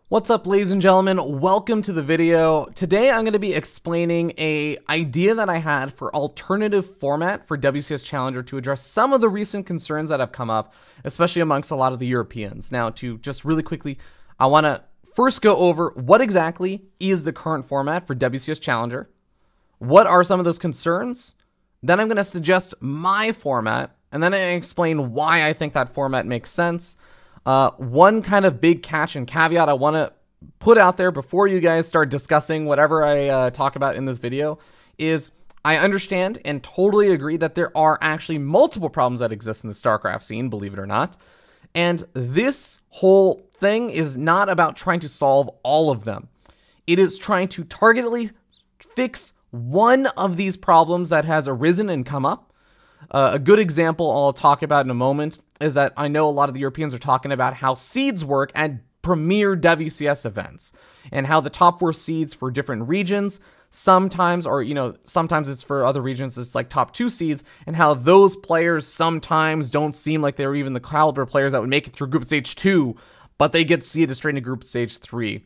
What's up, ladies and gentlemen? Welcome to the video. Today I'm going to be explaining an idea that I had for alternative format for WCS Challenger to address some of the recent concerns that have come up, especially amongst a lot of the Europeans. Now, to just really quickly, I want to first go over what exactly is the current format for WCS Challenger. What are some of those concerns? Then I'm going to suggest my format, and then I explain why I think that format makes sense. One kind of big catch and caveat I want to put out there before you guys start discussing whatever I talk about in this video is I understand and totally agree that there are actually multiple problems that exist in the StarCraft scene, believe it or not. And this whole thing is not about trying to solve all of them. It is trying to targetedly fix one of these problems that has arisen and come up. A good example I'll talk about in a moment is that I know a lot of the Europeans are talking about how seeds work at premier WCS events and how the top 4 seeds for different regions sometimes, or sometimes it's for other regions, it's like top 2 seeds, and how those players sometimes don't seem like they're even the caliber players that would make it through Group Stage 2, but they get seeded straight into Group Stage 3.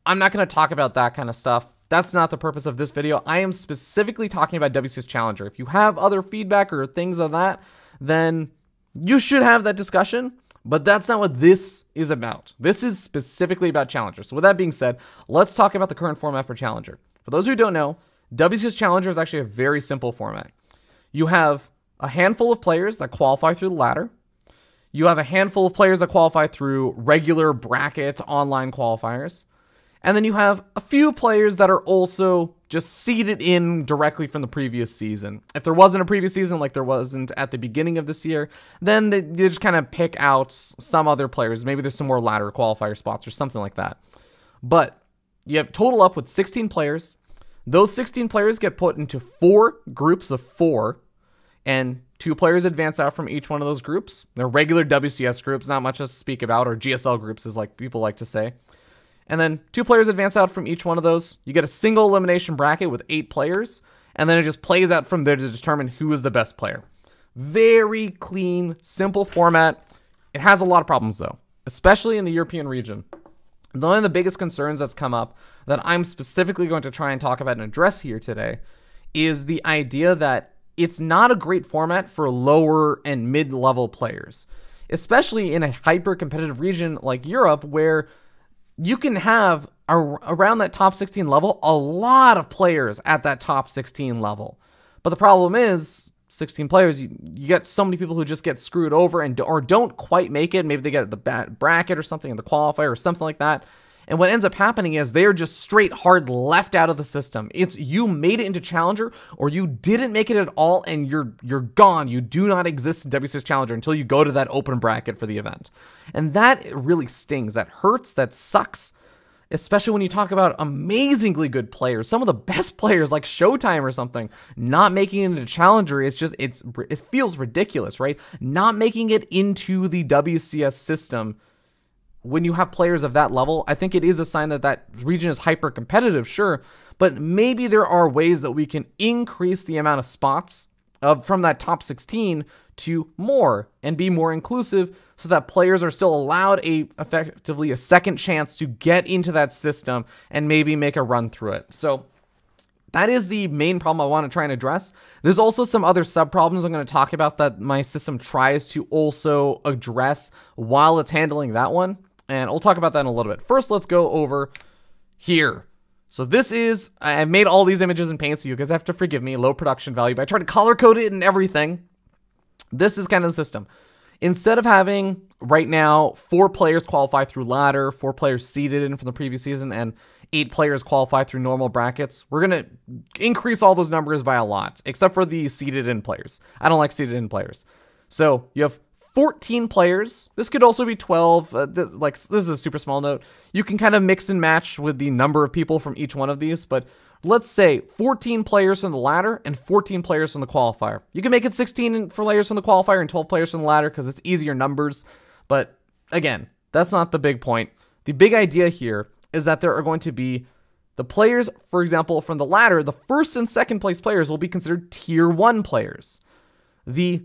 I'm not going to talk about that kind of stuff. That's not the purpose of this video. I am specifically talking about WCS Challenger. If you have other feedback or things of that, then you should have that discussion, but that's not what this is about. This is specifically about Challenger. So with that being said, let's talk about the current format for Challenger. For those who don't know, WCS Challenger is actually a very simple format. You have a handful of players that qualify through the ladder. You have a handful of players that qualify through regular bracket online qualifiers. And then you have a few players that are also just seeded in directly from the previous season. If there wasn't a previous season, like there wasn't at the beginning of this year, then they just kind of pick out some other players. Maybe there's some more ladder qualifier spots or something like that. But you have total up with 16 players. Those 16 players get put into 4 groups of 4, and 2 players advance out from each one of those groups. They're regular WCS groups, not much to speak about, or GSL groups as like people like to say. And then 2 players advance out from each one of those. You get a single elimination bracket with 8 players, and then it just plays out from there to determine who is the best player. Very clean, simple format. It has a lot of problems though, especially in the European region. One of the biggest concerns that's come up that I'm specifically going to try and talk about and address here today is the idea that it's not a great format for lower and mid-level players, especially in a hyper-competitive region like Europe where you can have around that top 16 level a lot of players at that top 16 level. But the problem is 16 players, you get so many people who just get screwed over or don't quite make it. Maybe they get the bad bracket or something in the qualifier or something like that. And what ends up happening is they're just straight hard left out of the system. It's you made it into Challenger or you didn't make it at all and you're gone. You do not exist in WCS Challenger until you go to that open bracket for the event. And that really stings. That hurts. That sucks. Especially when you talk about amazingly good players, some of the best players like Showtime or something, not making it into Challenger. It feels ridiculous, right? Not making it into the WCS system. When you have players of that level, I think it is a sign that that region is hyper competitive, sure, but maybe there are ways that we can increase the amount of spots from that top 16 to more and be more inclusive so that players are still allowed effectively a second chance to get into that system and maybe make a run through it. So that is the main problem I want to try and address. There's also some other sub-problems I'm going to talk about that my system tries to also address while it's handling that one. And we'll talk about that in a little bit. First, let's go over here. So this is, I've made all these images in Paint, so you guys have to forgive me, low production value, but I tried to color code it and everything. This is kind of the system. Instead of having, right now, 4 players qualify through ladder, 4 players seeded in from the previous season, and 8 players qualify through normal brackets, we're going to increase all those numbers by a lot, except for the seeded in players. I don't like seeded in players. So you have 14 players. This could also be 12. This is a super small note. You can kind of mix and match with the number of people from each one of these, but let's say 14 players from the ladder and 14 players from the qualifier. You can make it 16 for players from the qualifier and 12 players from the ladder because it's easier numbers. But again, that's not the big point. The big idea here is that there are going to be the players, for example, from the ladder, the first and second place players will be considered tier 1 players. The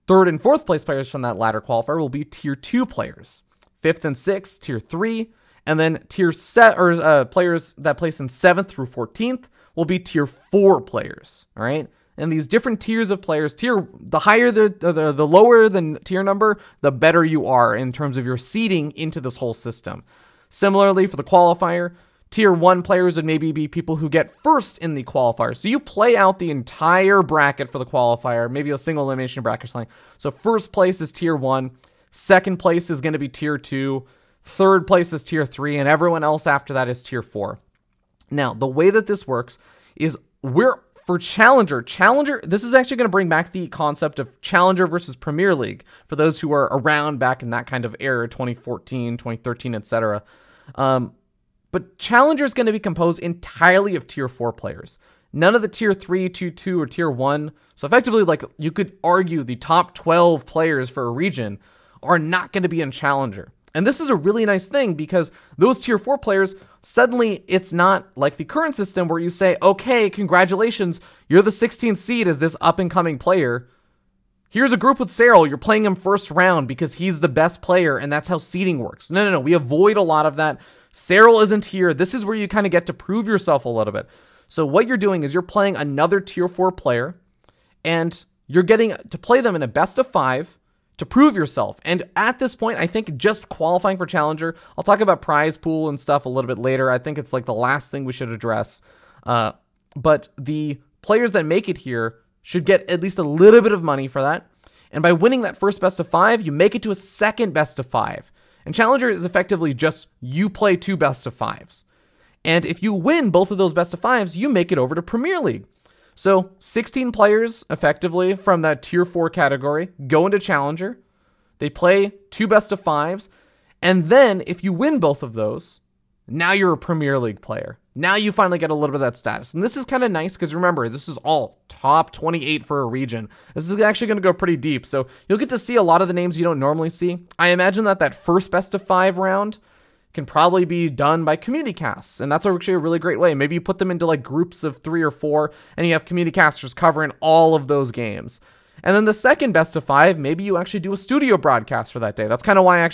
third and fourth place players from that ladder qualifier will be tier 2 players. Fifth and sixth, tier 3. And then players that place in 7th through 14th will be tier 4 players. All right. And these different tiers of players, the higher the lower the tier number, the better you are in terms of your seeding into this whole system. Similarly, for the qualifier, tier 1 players would maybe be people who get first in the qualifier. So you play out the entire bracket for the qualifier, maybe a single elimination bracket or something. So first place is tier 1, second place is going to be tier 2, third place is tier 3, and everyone else after that is tier 4. Now, the way that this works is for Challenger, this is actually going to bring back the concept of Challenger versus Premier League for those who are around back in that kind of era, 2014, 2013, etc. But Challenger is going to be composed entirely of tier 4 players. None of the tier 3, tier 2, or tier 1. So effectively, like, you could argue the top 12 players for a region are not going to be in Challenger. And this is a really nice thing because those tier 4 players, suddenly it's not like the current system where you say, okay, congratulations, you're the 16th seed as this up-and-coming player. Here's a group with Cyril, you're playing him first round because he's the best player and that's how seeding works. No, we avoid a lot of that. Cyril isn't here. This is where you kind of get to prove yourself a little bit. So what you're doing is you're playing another tier 4 player and you're getting to play them in a best of 5 to prove yourself. And at this point, I think just qualifying for Challenger, I'll talk about prize pool and stuff a little bit later. I think it's like the last thing we should address. But the players that make it here should get at least a little bit of money for that. And by winning that first best of 5, you make it to a second best of 5. And Challenger is effectively just you play 2 best of 5s. And if you win both of those best of 5s, you make it over to Premier League. So 16 players effectively from that tier 4 category go into Challenger. They play 2 best of 5s. And then if you win both of those, now you're a Premier League player. Now you finally get a little bit of that status. And this is kind of nice because remember, this is all top 28 for a region. This is actually going to go pretty deep. So you'll get to see a lot of the names you don't normally see. I imagine that first best of 5 round can probably be done by community casts. And that's actually a really great way. Maybe you put them into like groups of 3 or 4 and you have community casters covering all of those games. And then the second best of 5, maybe you actually do a studio broadcast for that day. That's kind of why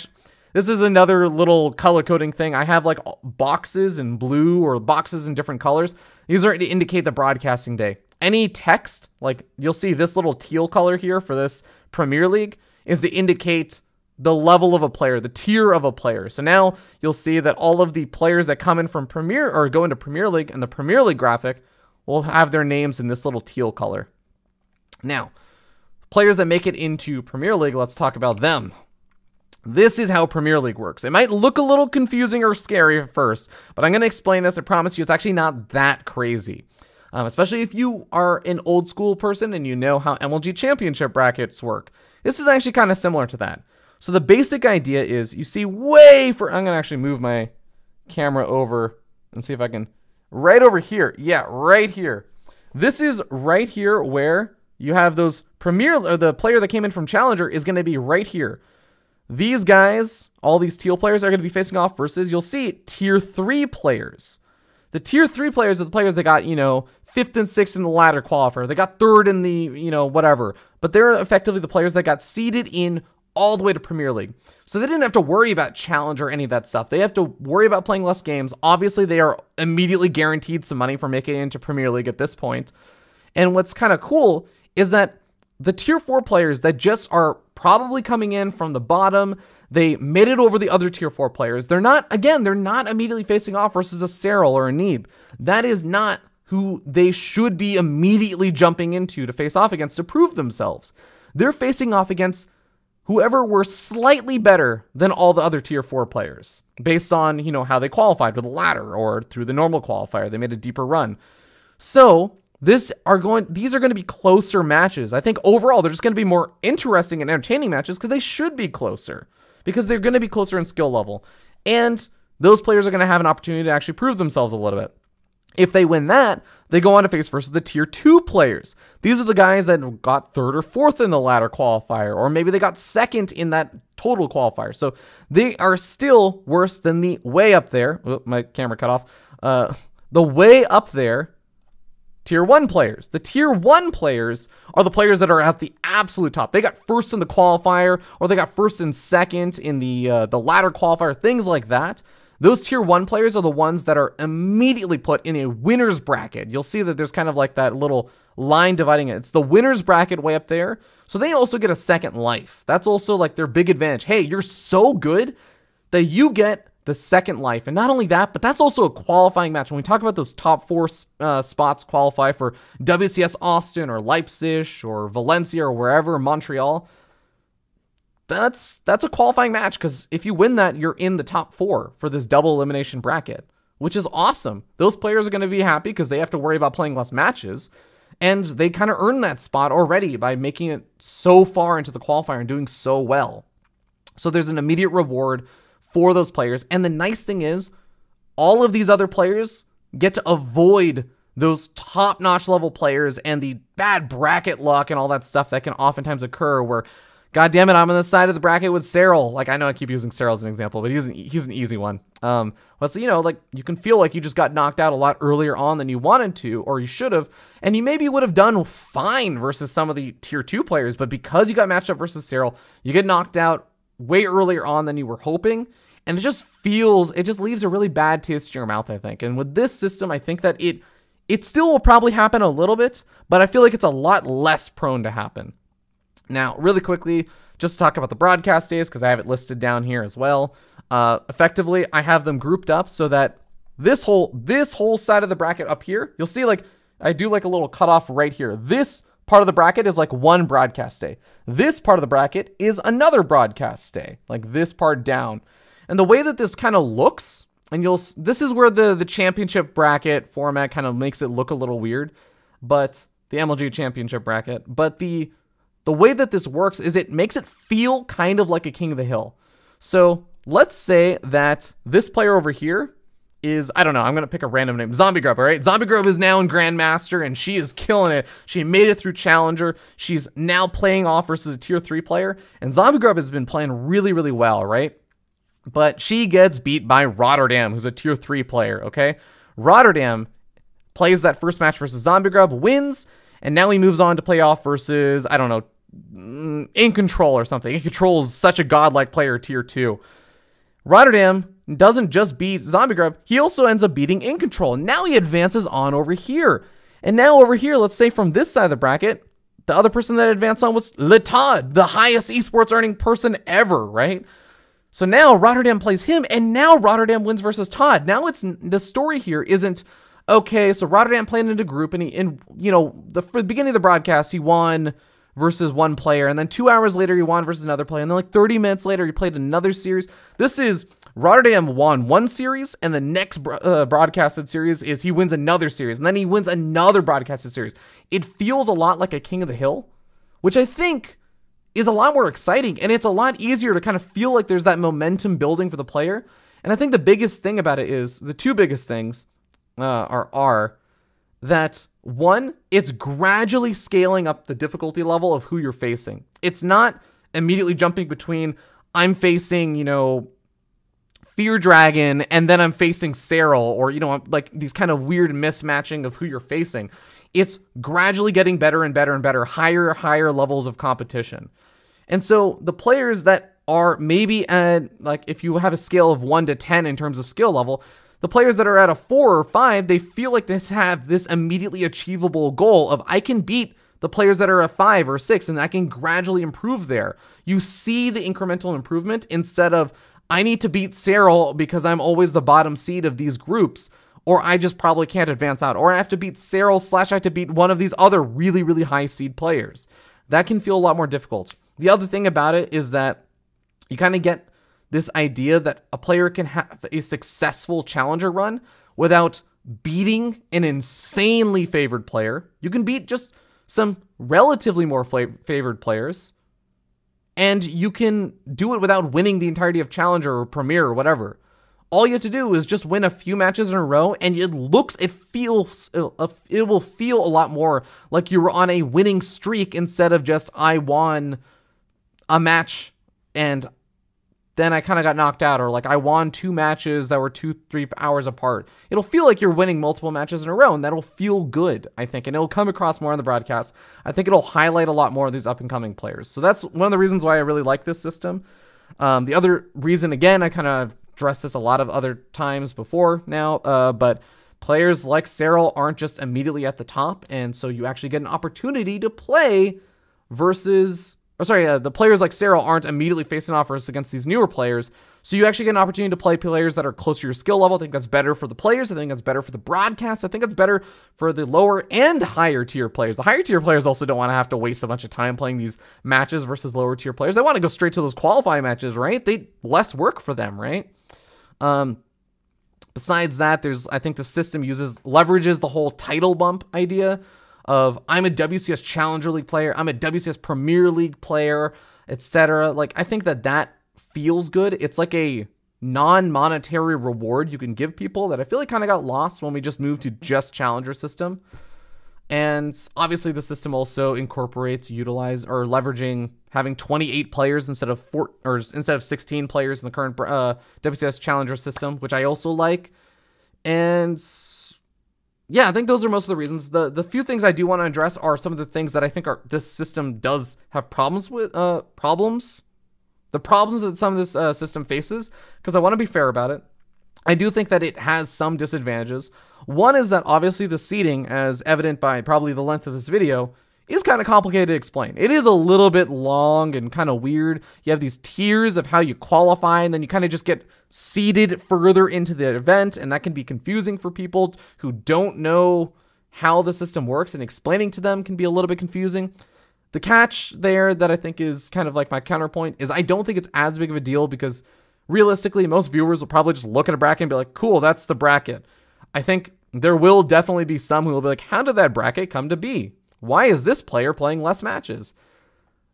this is another little color coding thing. I have like boxes in blue or boxes in different colors. These are to indicate the broadcasting day. Any text, like you'll see this little teal color here for this Premier League, is to indicate the level of a player, the tier of a player. So now you'll see that all of the players that come in from Premier or go into Premier League and the Premier League graphic will have their names in this little teal color. Now, players that make it into Premier League, let's talk about them. This is how Premier League works. It might look a little confusing or scary at first, but I'm going to explain this. I promise you it's actually not that crazy. Especially if you are an old school person and you know how MLG championship brackets work. This is actually kind of similar to that. So the basic idea is you see I'm going to actually move my camera over and see if I can, right over here. Yeah, right here. This is right here where you have those the player that came in from Challenger is going to be right here. These guys, all these teal players are going to be facing off versus, you'll see, tier 3 players. The tier 3 players are the players that got, 5th and 6th in the ladder qualifier. They got 3rd in the, whatever. But they're effectively the players that got seeded in all the way to Premier League. So they didn't have to worry about challenge or any of that stuff. They have to worry about playing less games. Obviously, they are immediately guaranteed some money for making it into Premier League at this point. And what's kind of cool is that the tier 4 players that just are probably coming in from the bottom, they made it over the other tier 4 players. They're not immediately facing off versus a Cyril or a Neeb. That is not who they should be immediately jumping into to face off against to prove themselves. They're facing off against whoever were slightly better than all the other tier 4 players based on, how they qualified with the ladder or through the normal qualifier. They made a deeper run. So these are going to be closer matches. I think overall they're just going to be more interesting and entertaining matches because they should be closer because they're going to be closer in skill level. And those players are going to have an opportunity to actually prove themselves a little bit. If they win that, they go on to face versus the tier 2 players. These are the guys that got 3rd or 4th in the ladder qualifier, or maybe they got 2nd in that total qualifier. So they are still worse than the way up there. Oh, my camera cut off. The way up there, tier 1 players. The tier 1 players are the players that are at the absolute top. They got 1st in the qualifier, or they got 1st and 2nd in the ladder qualifier, things like that. those tier 1 players are the ones that are immediately put in a winner's bracket. You'll see that there's kind of like that little line dividing it. It's the winner's bracket way up there. So they also get a second life. That's also like their big advantage. Hey, you're so good that you get the second life. And not only that, but that's also a qualifying match. When we talk about those top 4 spots qualify for WCS Austin or Leipzig or Valencia or wherever, Montreal, that's a qualifying match, because if you win that, you're in the top 4 for this double elimination bracket, which is awesome. Those players are going to be happy because they have to worry about playing less matches, and they kind of earned that spot already by making it so far into the qualifier and doing so well. So there's an immediate reward for those players. And the nice thing is, all of these other players get to avoid those top-notch level players and the bad bracket luck and all that stuff that can oftentimes occur where, God damn it, I'm on the side of the bracket with Cyril. Like, I know I keep using Cyril as an example, but he's an easy one. Well, so, you know, like, you can feel like you just got knocked out a lot earlier on than you wanted to, or you should have, and you maybe would have done fine versus some of the tier 2 players, but because you got matched up versus Cyril, you get knocked out way earlier on than you were hoping, and it just leaves a really bad taste in your mouth, I think. And with this system, I think that it still will probably happen a little bit, but I feel like it's a lot less prone to happen. Now, really quickly, just to talk about the broadcast days, because I have it listed down here as well. Effectively, I have them grouped up so that this whole side of the bracket up here, you'll see like I do like a little cutoff right here. This part of the bracket is like one broadcast day. This part of the bracket is another broadcast day, like this part down. And the way that this kind of looks, and this is where the championship bracket format kind of makes it look a little weird, but the MLG championship bracket, but the way that this works is it makes it feel kind of like a King of the Hill. So let's say that this player over here is, I don't know, I'm going to pick a random name, Zombie Grub, all right? Zombie Grub is now in Grandmaster, and she is killing it. She made it through Challenger. She's now playing off versus a tier 3 player, and Zombie Grub has been playing really, really well, right? But she gets beat by Rotterdam, who's a tier 3 player, okay? Rotterdam plays that first match versus Zombie Grub, wins, and now he moves on to play off versus, I don't know, In Control or something. In Control is such a godlike player, tier 2. Rotterdam doesn't just beat Zombie Grub, he also ends up beating In Control. Now he advances on over here. And now over here, let's say from this side of the bracket, the other person that advanced on was Letad, the highest esports earning person ever, right? So now Rotterdam plays him, and now Rotterdam wins versus Todd. Now the story here isn't, okay, so Rotterdam played into group, and for the beginning of the broadcast, he won versus one player, and then 2 hours later, he won versus another player, and then like 30 minutes later, he played another series. This is Rotterdam won one series, and the next broadcasted series is he wins another series, and then he wins another broadcasted series. It feels a lot like a King of the Hill, which I think is a lot more exciting, and it's a lot easier to kind of feel like there's that momentum building for the player. And I think the biggest thing about it is, the two biggest things are that, one, it's gradually scaling up the difficulty level of who you're facing. It's not immediately jumping between, I'm facing, Fear Dragon, and then I'm facing Cyril, or, like these kind of weird mismatching of who you're facing. It's gradually getting better and better and better, higher levels of competition. And so the players that are maybe at, like, if you have a scale of 1 to 10 in terms of skill level, the players that are at a 4 or 5, they feel like they have this immediately achievable goal of, I can beat the players that are a 5 or 6, and I can gradually improve there. You see the incremental improvement instead of, I need to beat Cyril because I'm always the bottom seed of these groups, or I just probably can't advance out, or I have to beat Cyril / I have to beat one of these other really, really high seed players. That can feel a lot more difficult. The other thing about it is that you kind of get this idea that a player can have a successful challenger run without beating an insanely favored player. You can beat just some relatively more favored players, and you can do it without winning the entirety of Challenger or Premier or whatever. All you have to do is just win a few matches in a row, and it will feel a lot more like you were on a winning streak instead of just, I won a match and then I kind of got knocked out, or like I won 2 matches that were 2-3 hours apart. It'll feel like you're winning multiple matches in a row, and that'll feel good, I think, and it'll come across more on the broadcast. I think it'll highlight a lot more of these up-and-coming players. So that's one of the reasons why I really like this system. The other reason, again, I kind of addressed this a lot of other times before now, but players like Cyril aren't just immediately at the top, and so you actually get an opportunity to play versus... the players like Cyril aren't immediately facing off against these newer players, so you actually get an opportunity to play players that are close to your skill level. I think that's better for the players. I think that's better for the broadcast. I think it's better for the lower and higher tier players. The higher tier players also don't want to have to waste a bunch of time playing these matches versus lower tier players. They want to go straight to those qualifying matches, right? Less work for them, right? Besides that, I think the system leverages the whole title bump idea of I'm a WCS Challenger League player, I'm a WCS Premier League player, etc. Like, I think that feels good. It's like a non-monetary reward you can give people that I feel like kind of got lost when we just moved to just Challenger system. And obviously the system also incorporates leveraging having 28 players instead of 16 players in the current WCS Challenger system, which I also like. And yeah, I think those are most of the reasons. The few things I do want to address are some of the things that I think this system does have problems with. The problems that some of this system faces, because I want to be fair about it. I do think that it has some disadvantages. One is that obviously the seeding, as evident by probably the length of this video, is kind of complicated to explain. It is a little bit long and kind of weird. You have these tiers of how you qualify, and then you kind of just get seeded further into the event, and that can be confusing for people who don't know how the system works, and explaining to them can be a little bit confusing. The catch there that I think is kind of like my counterpoint is I don't think it's as big of a deal, because realistically, most viewers will probably just look at a bracket and be like, cool, that's the bracket. I think there will definitely be some who will be like, how did that bracket come to be? Why is this player playing less matches?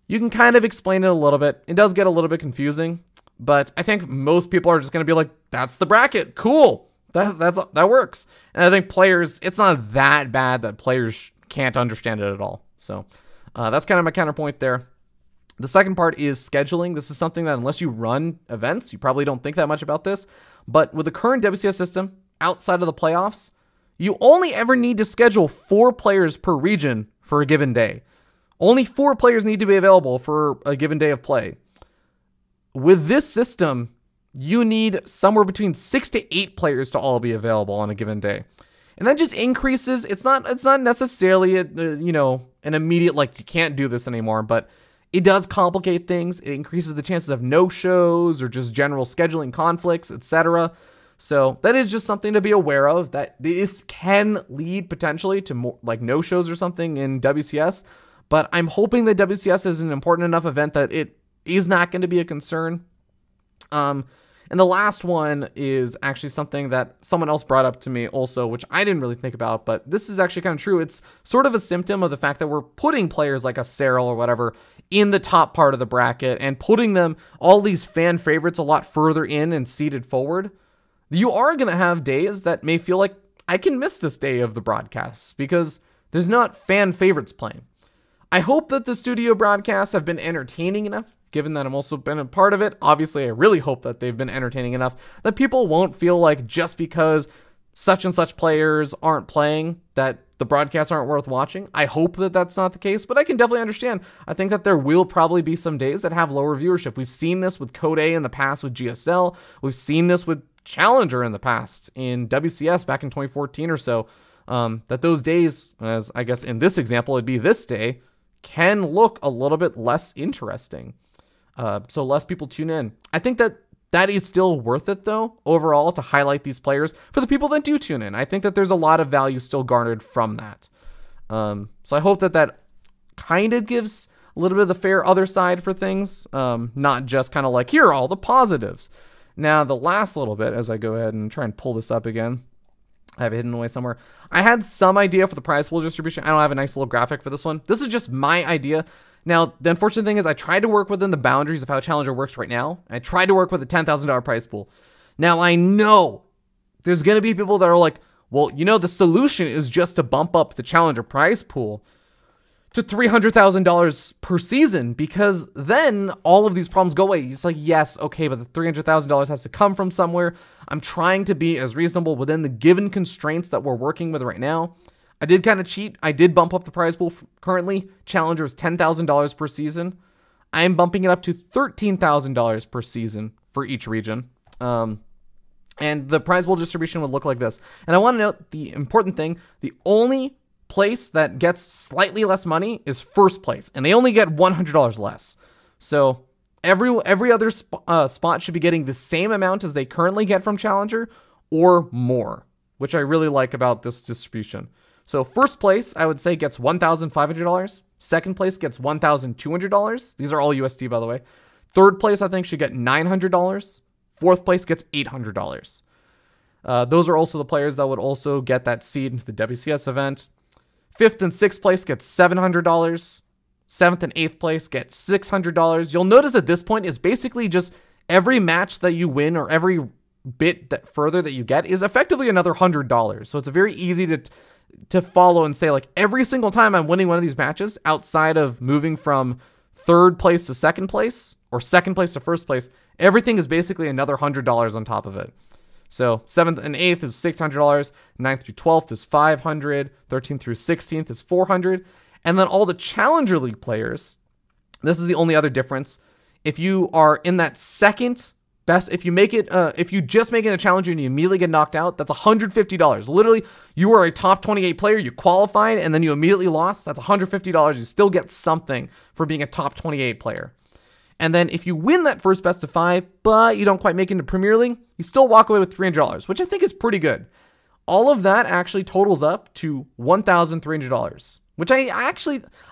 You can kind of explain it a little bit. It does get a little bit confusing, but I think most people are just going to be like, that's the bracket. Cool. That works. And I think players, it's not that bad that players can't understand it at all. So that's kind of my counterpoint there. The second part is scheduling. This is something that unless you run events, you probably don't think that much about this. But with the current WCS system, outside of the playoffs, you only ever need to schedule 4 players per region for a given day. Only 4 players need to be available for a given day of play. With this system, you need somewhere between 6 to 8 players to all be available on a given day. And that just increases. It's not necessarily an immediate, like, you can't do this anymore, but it does complicate things. It increases the chances of no-shows or just general scheduling conflicts, etc. So that is just something to be aware of, that this can lead potentially to more like no-shows or something in WCS. But I'm hoping that WCS is an important enough event that it is not going to be a concern. And the last one is actually something that someone else brought up to me also, which I didn't really think about, but this is actually kind of true. It's sort of a symptom of the fact that we're putting players like a Cyril or whatever in the top part of the bracket and putting them, all these fan favorites, a lot further in and seated forward. You are going to have days that may feel like I can miss this day of the broadcasts because there's not fan favorites playing. I hope that the studio broadcasts have been entertaining enough, given that I've also been a part of it. Obviously, I really hope that they've been entertaining enough that people won't feel like just because such and such players aren't playing that the broadcasts aren't worth watching. I hope that that's not the case, but I can definitely understand. I think that there will probably be some days that have lower viewership. We've seen this with Code A in the past with GSL. We've seen this with Challenger in the past in WCS back in 2014 or so. That those days, as I guess in this example, it'd be this day, can look a little bit less interesting. So less people tune in. I think that is still worth it, though, overall, to highlight these players for the people that do tune in. I think that there's a lot of value still garnered from that. So I hope that kind of gives a little bit of the fair other side for things, not just kind of like, here are all the positives. Now, the last little bit, as I go ahead and try and pull this up again, I have it hidden away somewhere. I had some idea for the prize pool distribution. I don't have a nice little graphic for this one. This is just my idea. Now, the unfortunate thing is I tried to work within the boundaries of how Challenger works right now. I tried to work with a $10,000 prize pool. Now, I know there's going to be people that are like, well, the solution is just to bump up the Challenger prize pool to $300,000 per season, because then all of these problems go away. It's like, yes, okay, but the $300,000 has to come from somewhere. I'm trying to be as reasonable within the given constraints that we're working with right now. I did kind of cheat. I did bump up the prize pool. Currently, Challenger is $10,000 per season. I am bumping it up to $13,000 per season for each region. And the prize pool distribution would look like this. And I want to note the important thing, the only place that gets slightly less money is first place, and they only get $100 less. So every other spot should be getting the same amount as they currently get from Challenger or more, which I really like about this distribution. So first place, I would say, gets $1,500. Second place gets $1,200. These are all USD, by the way. Third place, I think, should get $900. Fourth place gets $800. Those are also the players that would also get that seed into the WCS event. Fifth and sixth place gets $700. Seventh and eighth place get $600. You'll notice at this point is basically just every match that you win or every bit that further that you get is effectively another $100. So it's very easy to follow and say, like, every single time I'm winning one of these matches outside of moving from third place to second place or second place to first place, everything is basically another $100 on top of it. So 7th and 8th is $600, 9th through 12th is $500, 13th through 16th is $400, and then all the Challenger League players, this is the only other difference. If you are in that second best, if you just make it a Challenger and you immediately get knocked out, that's $150. Literally, you are a top 28 player, you qualified, and then you immediately lost, that's $150. You still get something for being a top 28 player. And then if you win that first best of 5, but you don't quite make it into Premier League, you still walk away with $300, which I think is pretty good. All of that actually totals up to $1,300, which I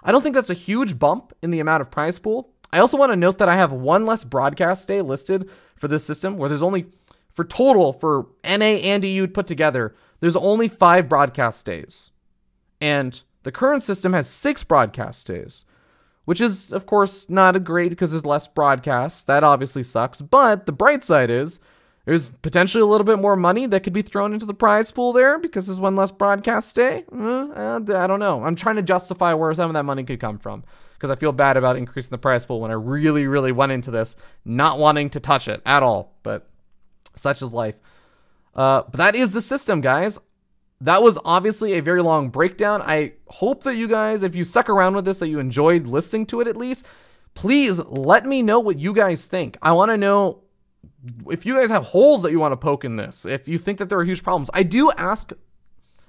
don't think that's a huge bump in the amount of prize pool. I also want to note that I have one less broadcast day listed for this system, where there's only, for total, for NA and EU put together, there's only 5 broadcast days. And the current system has 6 broadcast days, which is, of course, not a great because there's less broadcasts. That obviously sucks. But the bright side is there's potentially a little bit more money that could be thrown into the prize pool there because there's one less broadcast day. I don't know. I'm trying to justify where some of that money could come from because I feel bad about increasing the prize pool when I really, really went into this not wanting to touch it at all. But such is life. But that is the system, guys. That was obviously a very long breakdown. I hope that you guys, if you stuck around with this, that you enjoyed listening to it at least. Please let me know what you guys think. I want to know if you guys have holes that you want to poke in this, if you think that there are huge problems. I do ask,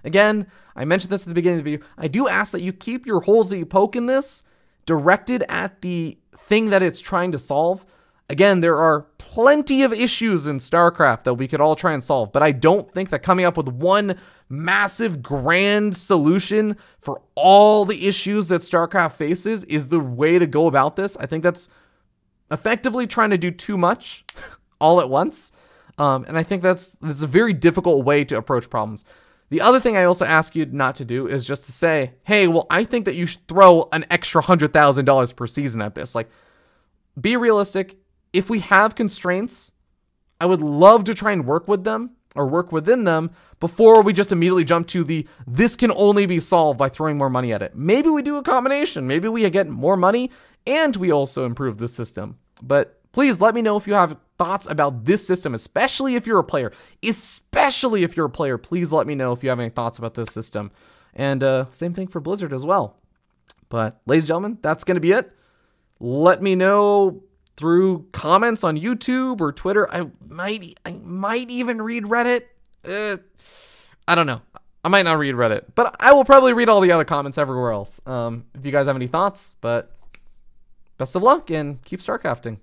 again, I mentioned this at the beginning of the video, I do ask that you keep your holes that you poke in this directed at the thing that it's trying to solve. Again, there are plenty of issues in StarCraft that we could all try and solve, but I don't think that coming up with one massive grand solution for all the issues that StarCraft faces is the way to go about this. I think that's effectively trying to do too much all at once. And I think that's a very difficult way to approach problems. The other thing I also ask you not to do is just to say, hey, well, I think that you should throw an extra $100,000 per season at this. Like, be realistic. If we have constraints, I would love to try and work with them or work within them before we just immediately jump to this can only be solved by throwing more money at it. Maybe we do a combination. Maybe we get more money and we also improve the system. But please let me know if you have thoughts about this system, especially if you're a player. Especially if you're a player, please let me know if you have any thoughts about this system. And same thing for Blizzard as well. But ladies and gentlemen, that's going to be it. Let me know through comments on YouTube or Twitter. I might even read Reddit. I don't know. I might not read Reddit, but I will probably read all the other comments everywhere else. If you guys have any thoughts, but best of luck and keep StarCrafting.